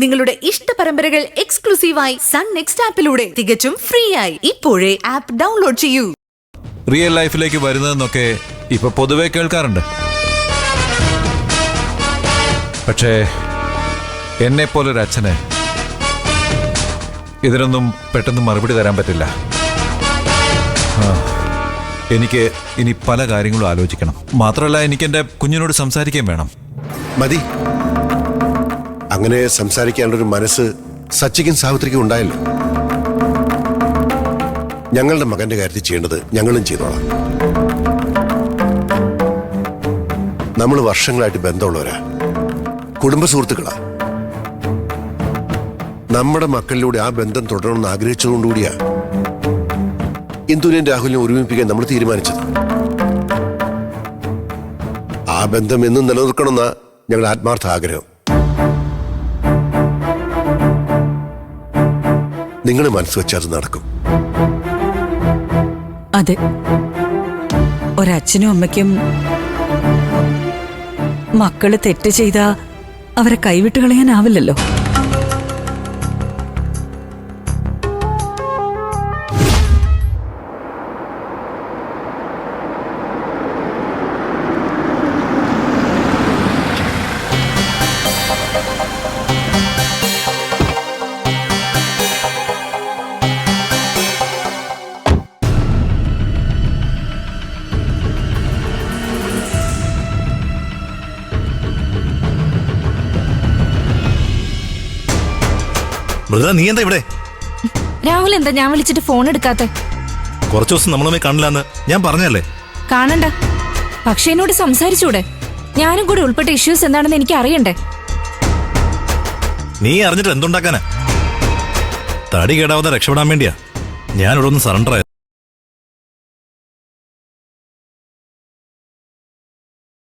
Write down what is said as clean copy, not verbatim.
നിങ്ങളുടെ ഇഷ്ട പരമ്പരകൾ എക്സ്ക്ലൂസീവായി സൺ നെക്സ്റ്റ് ആപ്പിലൂടെ തികച്ചും ഫ്രീ ആയി ഇപ്പോഴേ ആപ്പ് ഡൗൺലോഡ് ചെയ്യൂ. റിയൽ ലൈഫിലേക്ക് വരുന്നതെന്നൊക്കെ ഇപ്പൊ പൊതുവെ കേൾക്കാറുണ്ട്. പക്ഷേ എന്നെപ്പോലൊരു അച്ഛന് ഇതിനൊന്നും പെട്ടെന്ന് മറുപടി തരാൻ പറ്റില്ല. എനിക്ക് ഇനി പല കാര്യങ്ങളും ആലോചിക്കണം. മാത്രമല്ല എനിക്ക് എൻ്റെ കുഞ്ഞിനോട് സംസാരിക്കുകയും വേണം. മതി, അങ്ങനെ സംസാരിക്കാനുള്ളൊരു മനസ്സ് സച്ചിക്കും സാവിത്രിക്കും ഉണ്ടായല്ലോ. ഞങ്ങളുടെ മകന്റെ കാര്യത്തിൽ ചെയ്യേണ്ടത് ഞങ്ങളും ചെയ്തോളാം. നമ്മൾ വർഷങ്ങളായിട്ട് ബന്ധമുള്ളവരാ, കുടുംബ സുഹൃത്തുക്കളാ. നമ്മുടെ മക്കളിലൂടെ ആ ബന്ധം തുടരണമെന്ന് ആഗ്രഹിച്ചതുകൊണ്ടുകൂടിയാ ഇന്ദുവിനെയും രാഹുലിനെ ഒരുമിപ്പിക്കാൻ നമ്മൾ തീരുമാനിച്ചത്. ആ ബന്ധം എന്നും നിലനിൽക്കണമെന്ന ഞങ്ങളുടെ ആത്മാർത്ഥ ആഗ്രഹം. നിങ്ങൾ മനസ്സ് വെച്ചാൽ അത് നടക്കും. അതെ, ഒരച്ഛനും അമ്മയ്ക്കും മക്കള് തെറ്റ് ചെയ്താ അവരെ കൈവിട്ട് കളയാനാവില്ലല്ലോ. മൃദ, നീ എന്താ ഇവിടെ? രാഹുൽ എന്താ ഞാൻ വിളിച്ചിട്ട് ഫോൺ എടുക്കാത്തെ? കുറച്ചു ദിവസം നമ്മളുമായി കാണില്ലാന്ന് ഞാൻ പറഞ്ഞല്ലേ. കാണണ്ട, പക്ഷെ എന്നോട് സംസാരിച്ചൂടെ? ഞാനും കൂടെ ഉൾപ്പെട്ട ഇഷ്യൂസ് എന്താണെന്ന് എനിക്ക് അറിയണ്ടേ? നീ അറിഞ്ഞിട്ട് എന്തുണ്ടാക്കാനാ? തടി കേടാവാതെ രക്ഷപ്പെടാൻ വേണ്ടിയാ ഞാൻ ഇവിടെ ഒന്ന് സറണ്ടർ ആയത്.